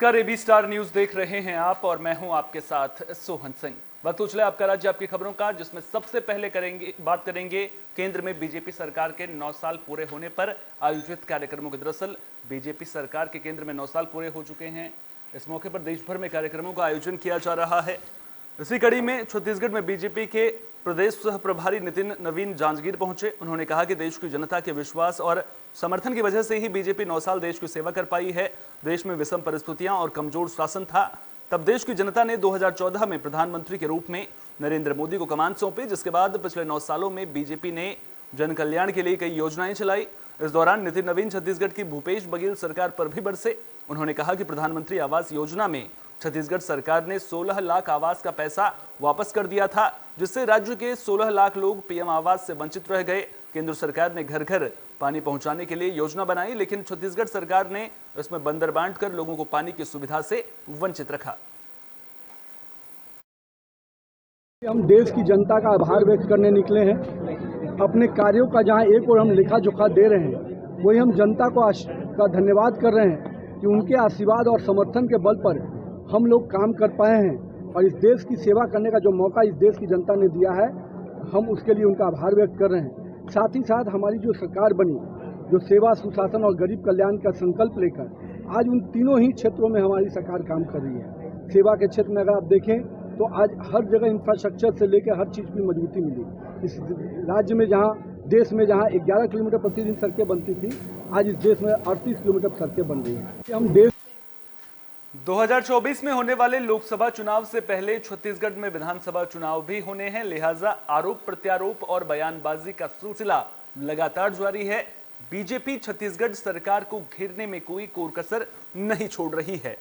नमस्कार, AB star news देख रहे हैं आप और मैं हूं आपके साथ सोहन सिंह। बात तो चले आपका राज्य आपकी खबरों का, जिसमें सबसे पहले बात करेंगे केंद्र में बीजेपी सरकार के 9 साल पूरे होने पर आयोजित कार्यक्रमों के। दरअसल बीजेपी सरकार के केंद्र में 9 साल पूरे हो चुके हैं। इस मौके पर देश भर में कार्यक्रमों का आयोजन किया जा रहा है। इसी कड़ी में छत्तीसगढ़ में बीजेपी के प्रदेश सह प्रभारी नितिन नवीन जांजगीर पहुंचे। उन्होंने कहा कि देश की जनता के विश्वास और समर्थन की वजह से ही बीजेपी 9 साल देश की सेवा कर पाई है। देश में विषम परिस्थितियां और कमजोर शासन था, तब देश की जनता ने 2014 में प्रधानमंत्री के रूप में नरेंद्र मोदी को कमान सौंपी, जिसके बाद पिछले 9 सालों में बीजेपी ने जन कल्याण के लिए कई योजनाएं चलाई। इस दौरान नितिन नवीन छत्तीसगढ़ की भूपेश बघेल सरकार पर भी बरसे। उन्होंने कहा कि प्रधानमंत्री आवास योजना में छत्तीसगढ़ सरकार ने 16 लाख आवास का पैसा वापस कर दिया था, जिससे राज्य के 16 लाख लोग पीएम आवास से वंचित रह गए। केंद्र सरकार ने घर घर पानी पहुंचाने के लिए योजना बनाई, लेकिन छत्तीसगढ़ सरकार ने इसमें बंदर बांटकर लोगों को पानी की सुविधा से वंचित रखा। हम देश की जनता का आभार व्यक्त करने निकले हैं। अपने कार्यों का जहां एक और हम लेखा जोखा दे रहे हैं, वही हम जनता का धन्यवाद कर रहे हैं कि उनके आशीर्वाद और समर्थन के बल पर हम लोग काम कर पाए हैं और इस देश की सेवा करने का जो मौका इस देश की जनता ने दिया है, हम उसके लिए उनका आभार व्यक्त कर रहे हैं। साथ ही साथ हमारी जो सरकार बनी, जो सेवा, सुशासन और गरीब कल्याण का संकल्प लेकर आज उन तीनों ही क्षेत्रों में हमारी सरकार काम कर रही है। सेवा के क्षेत्र में अगर आप देखें तो आज हर जगह इंफ्रास्ट्रक्चर से लेकर हर चीज़ की मजबूती मिली। इस राज्य में देश में जहाँ 11 किलोमीटर प्रतिदिन सड़कें बनती थी, आज इस देश में 38 किलोमीटर सड़कें बन रही हैं। हम देश 2024 में होने वाले लोकसभा चुनाव से पहले छत्तीसगढ़ में विधानसभा चुनाव भी होने हैं, लिहाजा आरोप प्रत्यारोप और बयानबाजी का सिलसिला लगातार जारी है। बीजेपी छत्तीसगढ़ सरकार को घेरने में कोई कोर कसर नहीं छोड़ रही है।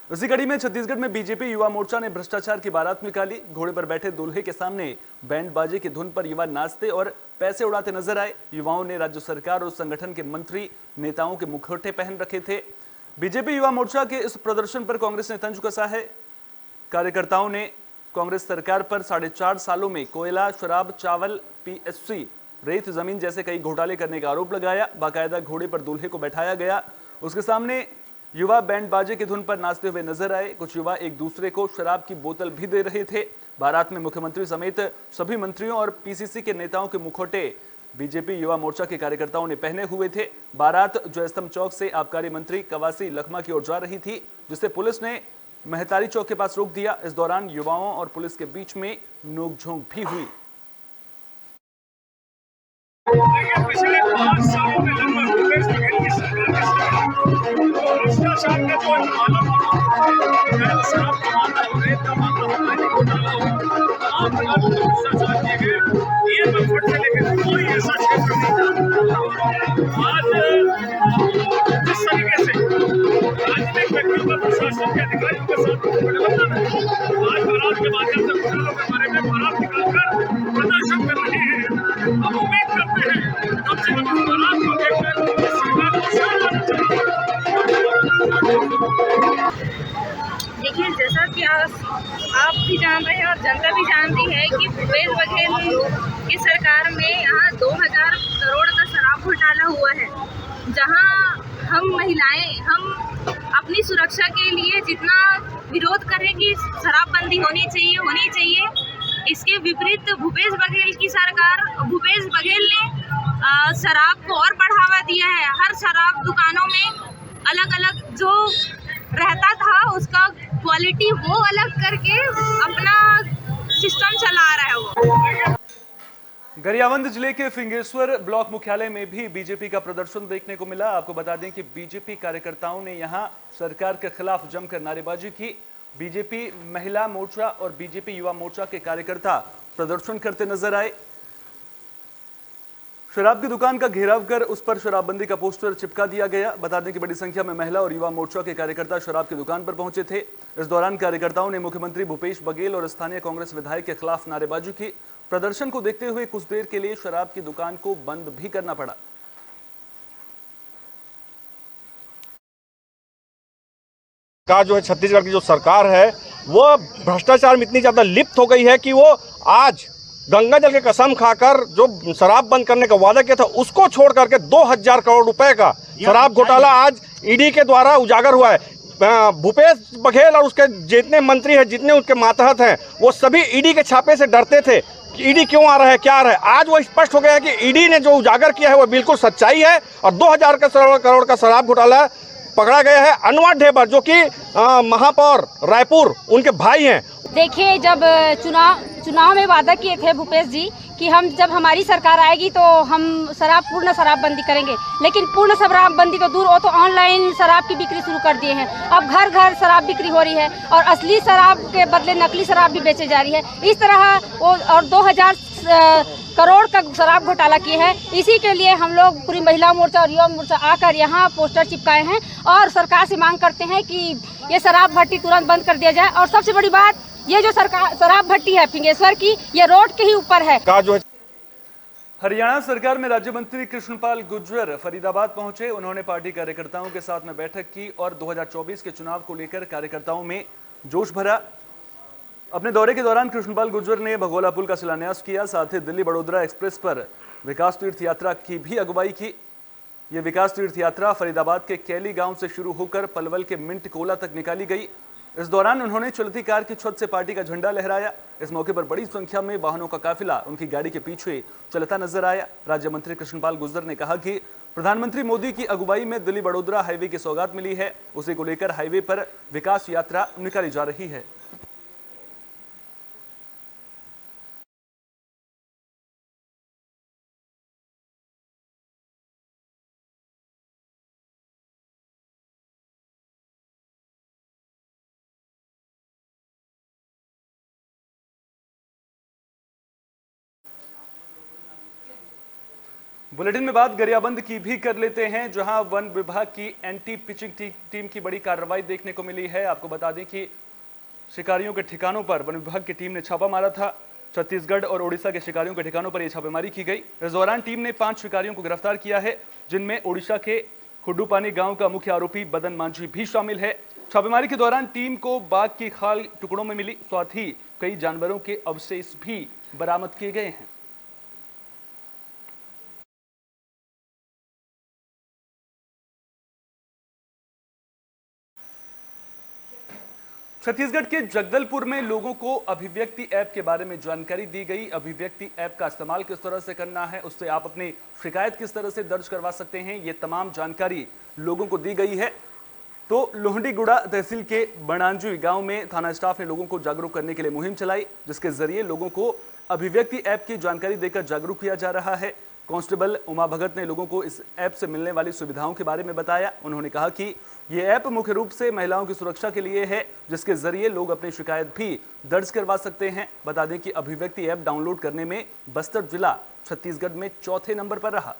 इसी कड़ी में छत्तीसगढ़ में बीजेपी युवा मोर्चा ने भ्रष्टाचार की बारात निकाली। घोड़े पर बैठे दूल्हे के सामने बैंड बाजे की धुन पर युवा नाचते और पैसे उड़ाते नजर आए। युवाओं ने राज्य सरकार और संगठन के मंत्री नेताओं के मुखौटे पहन रखे थे। बीजेपी युवा मोर्चा के इस प्रदर्शन पर कांग्रेस ने तंज कसा है। कार्यकर्ताओं ने कांग्रेस सरकार पर 4.5 सालों में कोयला, शराब, चावल, पीएससी, रेत जमीन जैसे कई घोटाले करने का आरोप लगाया। बाकायदा घोड़े पर दूल्हे को बैठाया गया, उसके सामने युवा बैंड बाजे की धुन पर नाचते हुए नजर आए। कुछ युवा एक दूसरे को शराब की बोतल भी दे रहे थे। बारात में मुख्यमंत्री समेत सभी मंत्रियों और पीसीसी के नेताओं के मुखौटे बीजेपी युवा मोर्चा के कार्यकर्ताओं ने पहने हुए थे। बारात जयस्तंभ चौक से आबकारी मंत्री कवासी लखमा की ओर जा रही थी, जिसे पुलिस ने महतारी चौक के पास रोक दिया। इस दौरान युवाओं और पुलिस के बीच में नोकझोंक भी हुई। पिछले 5 सालों में लगभग भूपेश बघेल की सरकार भ्रष्टाचार का कोई मालूम शराब का मामला हो, रेत का मामला हो, पानी घोटाला हो, तमाम प्रकार के भ्रष्टाचार किए गए। ये फट से लेकर कोई ऐसा क्षेत्र नहीं था। आज जिस तरीके से राजनीतिक व्यक्तियों का प्रशासन के अधिकारियों के साथ गठबंधन है, आज बारात के माध्यम से घोटालों के बारे में बारात निकालकर प्रदर्शन कर रहे हैं। हम उम्मीद करते हैं कम से कम इस बारात को देखकर सरकार को शांत होना चाहिए। देखिए, जैसा कि आप भी जान रहे हैं और जनता भी जानती है कि भूपेश बघेल की सरकार में यहाँ 2000 करोड़ का शराब घोटाला हुआ है, जहाँ हम महिलाएं अपनी सुरक्षा के लिए जितना विरोध करें कि शराबबंदी होनी चाहिए, इसके विपरीत भूपेश बघेल की सरकार, भूपेश बघेल ने शराब को और बढ़ावा दिया है। हर शराब दुकानों में अलग अलग जो रहता था उसका क्वालिटी वो अलग करके अपना सिस्टम चला रहा है वो। गरियाबंद जिले के फिंगेश्वर ब्लॉक मुख्यालय में भी बीजेपी का प्रदर्शन देखने को मिला। आपको बता दें कि बीजेपी कार्यकर्ताओं ने यहां सरकार के खिलाफ जमकर नारेबाजी की। बीजेपी महिला मोर्चा और बीजेपी युवा मोर्चा के कार्यकर्ता प्रदर्शन करते नजर आए। शराब की दुकान का घेराव कर उस पर शराबबंदी का पोस्टर चिपका दिया गया। बता दें कि बड़ी संख्या में महिला और युवा मोर्चा के कार्यकर्ता शराब की दुकान पर पहुंचे थे। इस दौरान कार्यकर्ताओं ने मुख्यमंत्री भूपेश बघेल और स्थानीय कांग्रेस विधायक के खिलाफ नारेबाजी की। प्रदर्शन को देखते हुए कुछ देर के लिए शराब की दुकान को बंद भी करना पड़ा। का जो है छत्तीसगढ़ की जो सरकार है वो भ्रष्टाचार में इतनी ज्यादा लिप्त हो गई है कि वो आज गंगा जल की कसम खाकर जो शराब बंद करने का वादा किया था उसको छोड़ करके 2000 करोड़ रुपए का शराब घोटाला आज ईडी के द्वारा उजागर हुआ है। भूपेश बघेल और उसके जितने मंत्री हैं, जितने उनके मातहत हैं, वो सभी ईडी के छापे से डरते थे कि ईडी क्यों आ रहा है, क्या आ रहा है। आज वो स्पष्ट हो गया है कि ईडी ने जो उजागर किया है वो बिल्कुल सच्चाई है और 2000 करोड़ का शराब घोटाला पकड़ा गया है। अनुराग ढेबर जो कि महापौर रायपुर उनके भाई हैं। देखिए, जब चुनाव में वादा किए थे भूपेश जी कि जब हमारी सरकार आएगी तो हम पूर्ण शराबबंदी करेंगे, लेकिन पूर्ण शराबबंदी तो दूर, वो तो ऑनलाइन शराब की बिक्री शुरू कर दिए हैं। अब घर घर शराब बिक्री हो रही है और असली शराब के बदले नकली शराब भी बेचे जा रही है। इस तरह वो और 2000 करोड़ का शराब घोटाला किए हैं। इसी के लिए हम लोग पूरी महिला मोर्चा और युवा मोर्चा आकर यहाँ पोस्टर चिपकाए हैं और सरकार से मांग करते हैं कि ये शराब भट्टी तुरंत बंद कर दिया जाए। और सबसे बड़ी बात, ये जो शराब भट्टी है फिंगेश्वर की, ये रोड के ही ऊपर है। हरियाणा सरकार में राज्य मंत्री कृष्णपाल गुर्जर फरीदाबाद पहुंचे। उन्होंने पार्टी कार्यकर्ताओं के साथ में बैठक की और 2024 के चुनाव को लेकर कार्यकर्ताओं में जोश भरा। अपने दौरे के दौरान कृष्णपाल गुर्जर ने भगोला पुल का शिलान्यास किया, साथ ही दिल्ली बड़ोदरा एक्सप्रेस पर विकास तीर्थ यात्रा की भी अगुवाई की। ये विकास तीर्थ यात्रा फरीदाबाद के कैली गांव से शुरू होकर पलवल के मिंट कोला तक निकाली गई। इस दौरान उन्होंने चलती कार की छत से पार्टी का झंडा लहराया। इस मौके पर बड़ी संख्या में वाहनों का काफिला उनकी गाड़ी के पीछे चलता नजर आया। राज्य मंत्री कृष्णपाल गुर्जर ने कहा कि प्रधानमंत्री मोदी की अगुवाई में दिल्ली बड़ोदरा हाईवे की सौगात मिली है, उसी को लेकर हाईवे पर विकास यात्रा निकाली जा रही है। बुलेटिन में बात गरियाबंद की भी कर लेते हैं, जहां वन विभाग की एंटी पिचिंग टीम की बड़ी कार्रवाई देखने को मिली है। आपको बता दें कि शिकारियों के ठिकानों पर वन विभाग की टीम ने छापा मारा था। छत्तीसगढ़ और ओडिशा के शिकारियों के ठिकानों पर यह छापेमारी की गई। इस दौरान टीम ने 5 शिकारियों को गिरफ्तार किया है, जिनमें ओडिशा के खुड्डूपानी गांव का मुख्य आरोपी बदन मांझी भी शामिल है। छापेमारी के दौरान टीम को बाघ की खाल टुकड़ों में मिली, साथ ही कई जानवरों के अवशेष भी बरामद किए गए हैं। छत्तीसगढ़ के जगदलपुर में लोगों को अभिव्यक्ति ऐप के बारे में जानकारी दी गई। अभिव्यक्ति ऐप का इस्तेमाल किस तरह से करना है, उससे आप अपनी शिकायत किस तरह से दर्ज करवा सकते हैं, ये तमाम जानकारी लोगों को दी गई है। तो लोहंडीगुड़ा तहसील के बनांजुई गांव में थाना स्टाफ ने लोगों को जागरूक करने के लिए मुहिम चलाई, जिसके जरिए लोगों को अभिव्यक्ति ऐप की जानकारी देकर जागरूक किया जा रहा है। कांस्टेबल उमा भगत ने लोगों को इस ऐप से मिलने वाली सुविधाओं के बारे में बताया। उन्होंने कहा कि ये ऐप मुख्य रूप से महिलाओं की सुरक्षा के लिए है, जिसके जरिए लोग अपनी शिकायत भी दर्ज करवा सकते हैं। बता दें कि अभिव्यक्ति ऐप डाउनलोड करने में बस्तर जिला छत्तीसगढ़ में 4थे नंबर पर रहा।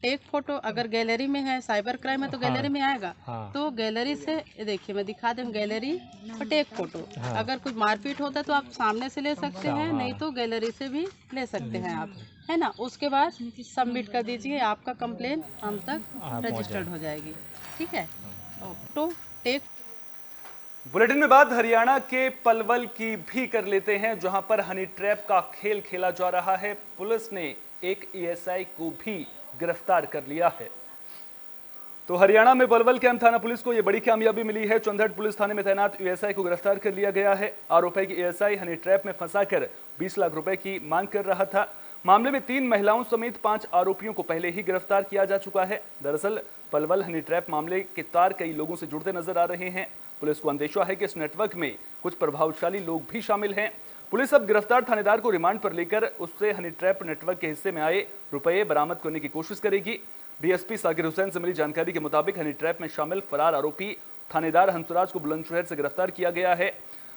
एक फोटो अगर गैलरी में है, साइबर क्राइम है तो गैलरी में आएगा। तो गैलरी से देखिए, मैं दिखा दूं, गैलरी और टेक फोटो। अगर कुछ मारपीट होता है तो आप सामने से ले सकते हैं, नहीं तो गैलरी से भी ले सकते हैं आप, है ना। उसके बाद सबमिट कर दीजिए, आपका कंप्लेन हम तक रजिस्टर्ड हो जाएगी। ठीक है। तो टेक बुलेटिन में बात हरियाणा के पलवल की भी कर लेते हैं, जहां पर हनी ट्रैप का खेल खेला जा रहा है। पुलिस ने एक एएसआई को भी गिरफ्तार कर लिया है। तो हरियाणा में पलवल कैंप थाना पुलिस को यह बड़ी कामयाबी मिली है। चंदहट पुलिस थाने में तैनात एएसआई को गिरफ्तार कर लिया गया है। आरोप है कि एएसआई हनी ट्रैप में फंसाकर 20 लाख रुपए की मांग कर रहा था। मामले में 3 महिलाओं समेत 5 आरोपियों को पहले ही गिरफ्तार किया जा चुका है। दरअसल पलवल हनी ट्रैप मामले के तार कई लोगों से जुड़ते नजर आ रहे हैं। पुलिस को अंदेशा है कि इस नेटवर्क में कुछ प्रभावशाली लोग भी शामिल हैं। पुलिस अब गिरफ्तार थानेदार को रिमांड पर लेकर उससे हनी ट्रैप नेटवर्क के हिस्से में आए रुपए बरामद करने की कोशिश करेगी। डीएसपी साकिर हुसैन से मिली जानकारी के मुताबिक हनी ट्रैप में शामिल फरार आरोपी थानेदार हंसराज को बुलंदशहर से गिरफ्तार किया गया है।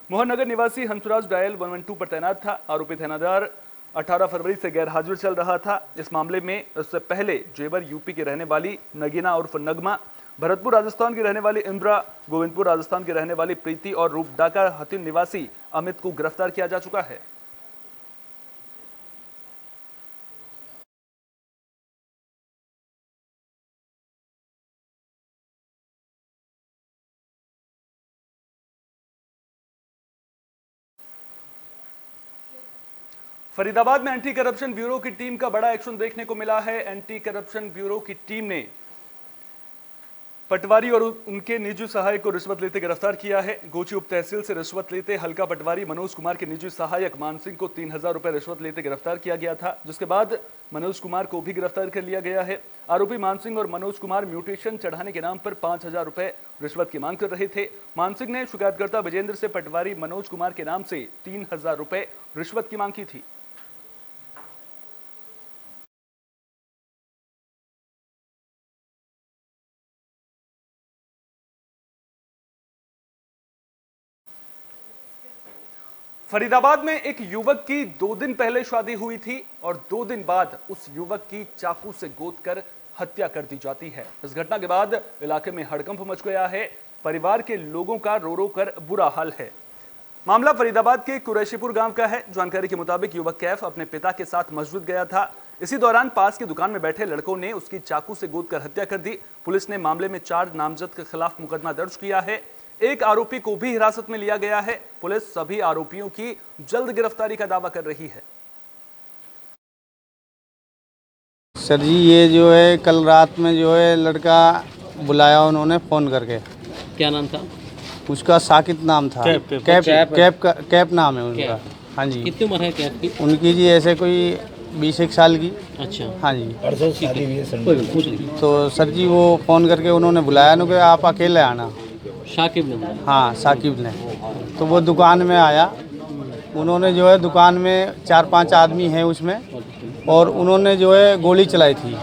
मोहननगर निवासी हंसराज डायल 112 पर तैनात था। आरोपी थानेदार 18 फरवरी से गैर हाजिर चल रहा था। इस मामले में उससे पहले जेवर यूपी की रहने वाली नगीना उर्फ नगमा, भरतपुर राजस्थान की रहने वाली इंद्रा, गोविंदपुर राजस्थान की रहने वाली प्रीति और रूपडाका हतिन निवासी अमित को गिरफ्तार किया जा चुका है। फरीदाबाद में एंटी करप्शन ब्यूरो की टीम का बड़ा एक्शन देखने को मिला है। एंटी करप्शन ब्यूरो की टीम ने पटवारी और उनके निजी सहायक को रिश्वत लेते गिरफ्तार किया है। गोची उप तहसील से रिश्वत लेते हल्का पटवारी मनोज कुमार के निजी सहायक मान सिंह को 3000 रुपए रिश्वत लेते गिरफ्तार किया गया था, जिसके बाद मनोज कुमार को भी गिरफ्तार कर लिया गया है। आरोपी मान सिंह और मनोज कुमार म्यूटेशन चढ़ाने के नाम पर 5000 रुपए रिश्वत की मांग कर रहे थे। मान सिंह ने शिकायतकर्ता विजेंद्र से पटवारी मनोज कुमार के नाम से 3000 रुपए रिश्वत की मांग की थी। फरीदाबाद में एक युवक की 2 दिन पहले शादी हुई थी और 2 दिन बाद उस युवक की चाकू से गोदकर हत्या कर दी जाती है। इस घटना के बाद इलाके में हड़कंप मच गया है। परिवार के लोगों का रो रो कर बुरा हाल है। मामला फरीदाबाद के कुरैशीपुर गांव का है। जानकारी के मुताबिक युवक कैफ अपने पिता के साथ मस्जिद गया था। इसी दौरान पास की दुकान में बैठे लड़कों ने उसकी चाकू से गोदकर हत्या कर दी। पुलिस ने मामले में 4 नामजद के खिलाफ मुकदमा दर्ज किया है। एक आरोपी को भी हिरासत में लिया गया है। पुलिस सभी आरोपियों की जल्द गिरफ्तारी का दावा कर रही है। सर जी, ये जो है कल रात में जो है लड़का बुलाया उन्होंने फ़ोन करके। क्या नाम था उसका? साकिब नाम था। कैप नाम है उनका। हाँ जी। कितनी उम्र है कैप की? उनकी जी ऐसे कोई 20 साल की। अच्छा। हाँ जी। पूछ लीजिए। तो सर जी वो फ़ोन करके उन्होंने बुलाया न कि आप अकेले आना। शाकिब ने? हाँ, साकिब ने। तो वो दुकान में आया। उन्होंने जो है दुकान में 4-5 आदमी हैं उसमें, और उन्होंने जो है गोली चलाई थी।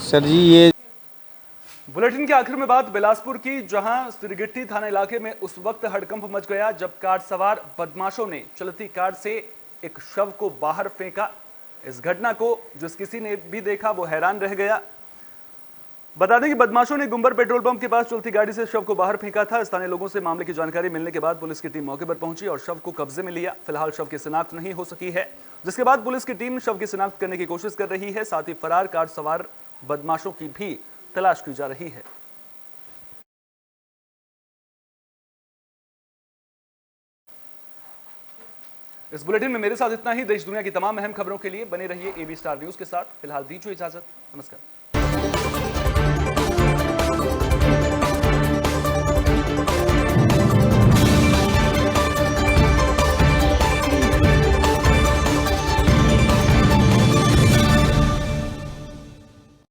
सर जी ये बुलेटिन के आखिर में बात बिलासपुर की, जहां सिरगिट्टी थाना इलाके में उस वक्त हड़कंप मच गया जब कार सवार बदमाशों ने चलती कार से एक शव को बाहर फेंका। इस घटना को जिस किसी ने भी देखा वो हैरान रह गया। बता दें कि बदमाशों ने गुंबर पेट्रोल पंप के पास चलती गाड़ी से शव को बाहर फेंका था। स्थानीय लोगों से मामले की जानकारी मिलने के बाद पुलिस की टीम मौके पर पहुंची और शव को कब्जे में लिया। फिलहाल शव की शिनाख्त नहीं हो सकी है, जिसके बाद पुलिस की टीम शव की शिनाख्त करने की कोशिश कर रही है। साथ ही फरार कार सवार बदमाशों की भी तलाश की जा रही है। इस बुलेटिन में मेरे साथ इतना ही। देश दुनिया की तमाम अहम खबरों के लिए बने रहिए AB स्टार न्यूज के साथ। फिलहाल दीजिए इजाजत। नमस्कार।